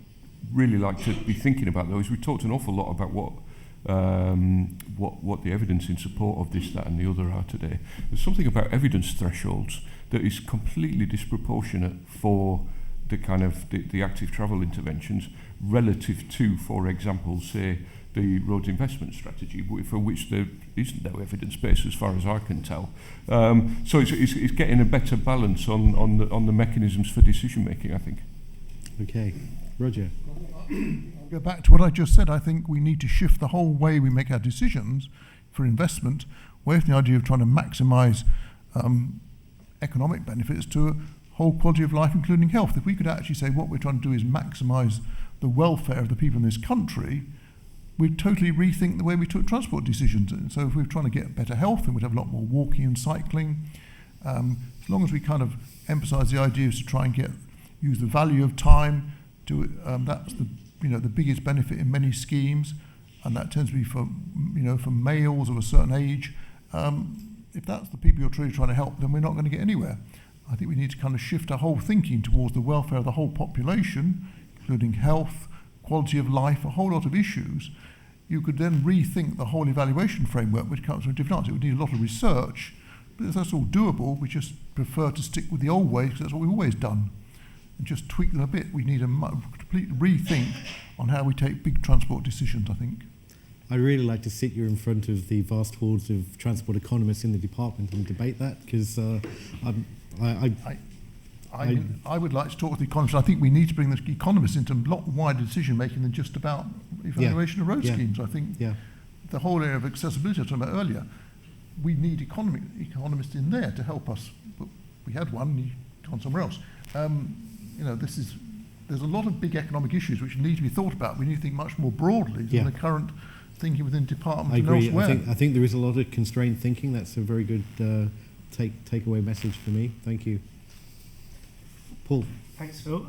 really like to be thinking about, though, is we talked an awful lot about what the evidence in support of this, that, and the other are today. There's something about evidence thresholds that is completely disproportionate for the kind of the active travel interventions relative to, for example, say, the roads investment strategy, for which there isn't no evidence base as far as I can tell. So it's getting a better balance on the mechanisms for decision making, I think. Okay, Roger. I'll go back to what I just said. I think we need to shift the whole way we make our decisions for investment away from the idea of trying to maximise economic benefits to a whole quality of life, including health. If we could actually say what we're trying to do is maximise the welfare of the people in this country, we'd totally rethink the way we took transport decisions. And so if we're trying to get better health, then we'd have a lot more walking and cycling. As long as we kind of emphasise the idea is to try and use the value of time to that's the biggest benefit in many schemes, and that tends to be for males of a certain age. If that's the people you're truly trying to help, then we're not going to get anywhere. I think we need to kind of shift our whole thinking towards the welfare of the whole population, including health, quality of life, a whole lot of issues. You could then rethink the whole evaluation framework, which comes from a different answer. It would need a lot of research, but if that's all doable, we just prefer to stick with the old ways, because that's what we've always done, and just tweak them a bit. We need a complete rethink on how we take big transport decisions, I think. I'd really like to sit you in front of the vast hordes of transport economists in the department and debate that, because I would like to talk with the economists. I think we need to bring the economists into a lot wider decision making than just about evaluation of road schemes. I think the whole area of accessibility I was talking about earlier, we need economists in there to help us. But we had one, he's gone somewhere else. There's a lot of big economic issues which need to be thought about. We need to think much more broadly than the current thinking within departments and elsewhere. I think there is a lot of constrained thinking. That's a very good takeaway message for me. Thank you. Paul. Thanks, Phil.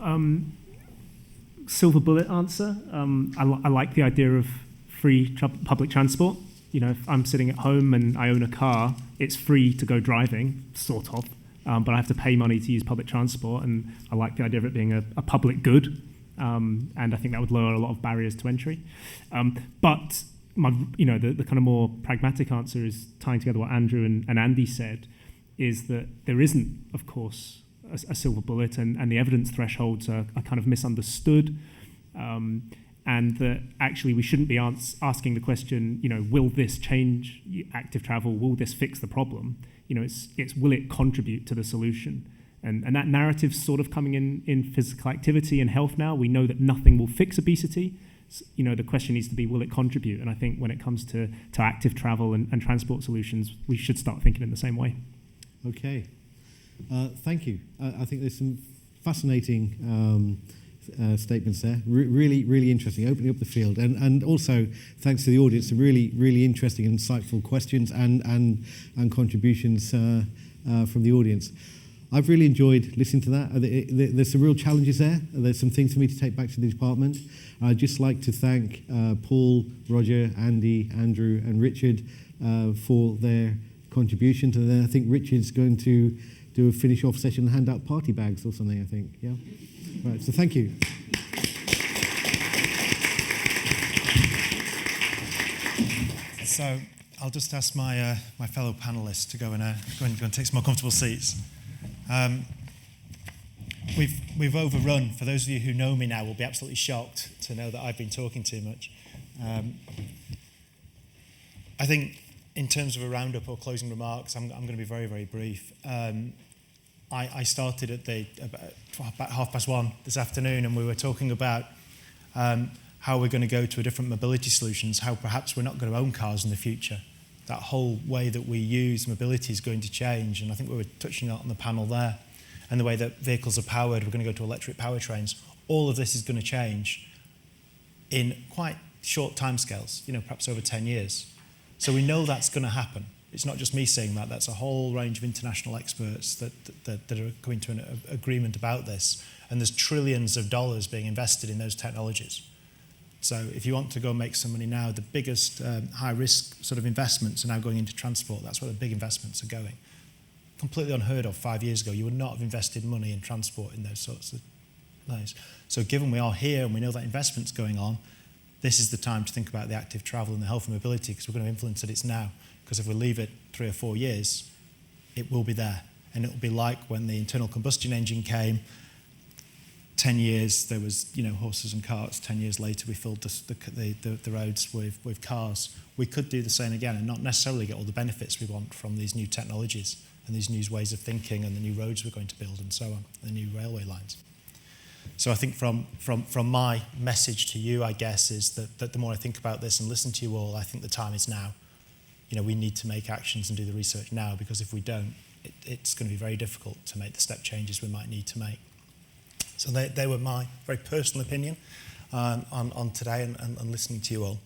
Silver bullet answer. I like the idea of free public transport. If I'm sitting at home and I own a car, it's free to go driving, sort of, but I have to pay money to use public transport, and I like the idea of it being a public good, and I think that would lower a lot of barriers to entry. But the kind of more pragmatic answer is tying together what Andrew and Andy said, is that there isn't, of course, a silver bullet, and the evidence thresholds are kind of misunderstood, and that actually we shouldn't be asking the question, will this change active travel? Will this fix the problem? It's will it contribute to the solution? And that narrative's sort of coming in physical activity and health now. We know that nothing will fix obesity. The question needs to be, will it contribute? And I think when it comes to active travel and transport solutions, we should start thinking in the same way. Okay. Thank you. I think there's some fascinating statements there. Really, really interesting, opening up the field. And also, thanks to the audience, some really, really interesting and insightful questions and contributions from the audience. I've really enjoyed listening to that. There's some real challenges there. There's some things for me to take back to the department. I'd just like to thank Paul, Roger, Andy, Andrew, and Richard for their contributions. And then I think Richard's going to do a finish-off session and hand out party bags or something, I think. Yeah? Right, so thank you. So I'll just ask my fellow panellists to go and take some more comfortable seats. We've overrun. For those of you who know me now will be absolutely shocked to know that I've been talking too much. I think in terms of a roundup or closing remarks, I'm going to be very, very brief. I started at about 1:30 this afternoon, and we were talking about how we're going to go to a different mobility solutions, how perhaps we're not going to own cars in the future. That whole way that we use mobility is going to change, and I think we were touching on the panel there, and the way that vehicles are powered, we're going to go to electric powertrains. All of this is going to change in quite short timescales, perhaps over 10 years. So we know that's going to happen. It's not just me saying that, that's a whole range of international experts that are coming to an agreement about this, and there's trillions of dollars being invested in those technologies. So if you want to go make some money now, the biggest high-risk sort of investments are now going into transport. That's where the big investments are going. Completely unheard of 5 years ago. You would not have invested money in transport in those sorts of ways. So given we are here and we know that investment's going on, this is the time to think about the active travel and the health and mobility, because we're going to influence it now. Because if we leave it 3 or 4 years, it will be there. And it will be like when the internal combustion engine came, 10 years there was horses and carts. 10 years later we filled the roads with cars. We could do the same again and not necessarily get all the benefits we want from these new technologies and these new ways of thinking and the new roads we're going to build and so on, the new railway lines. So I think from my message to you, I guess, is that the more I think about this and listen to you all, I think the time is now. We need to make actions and do the research now, because if we don't, it's going to be very difficult to make the step changes we might need to make. So they were my very personal opinion on today and listening to you all.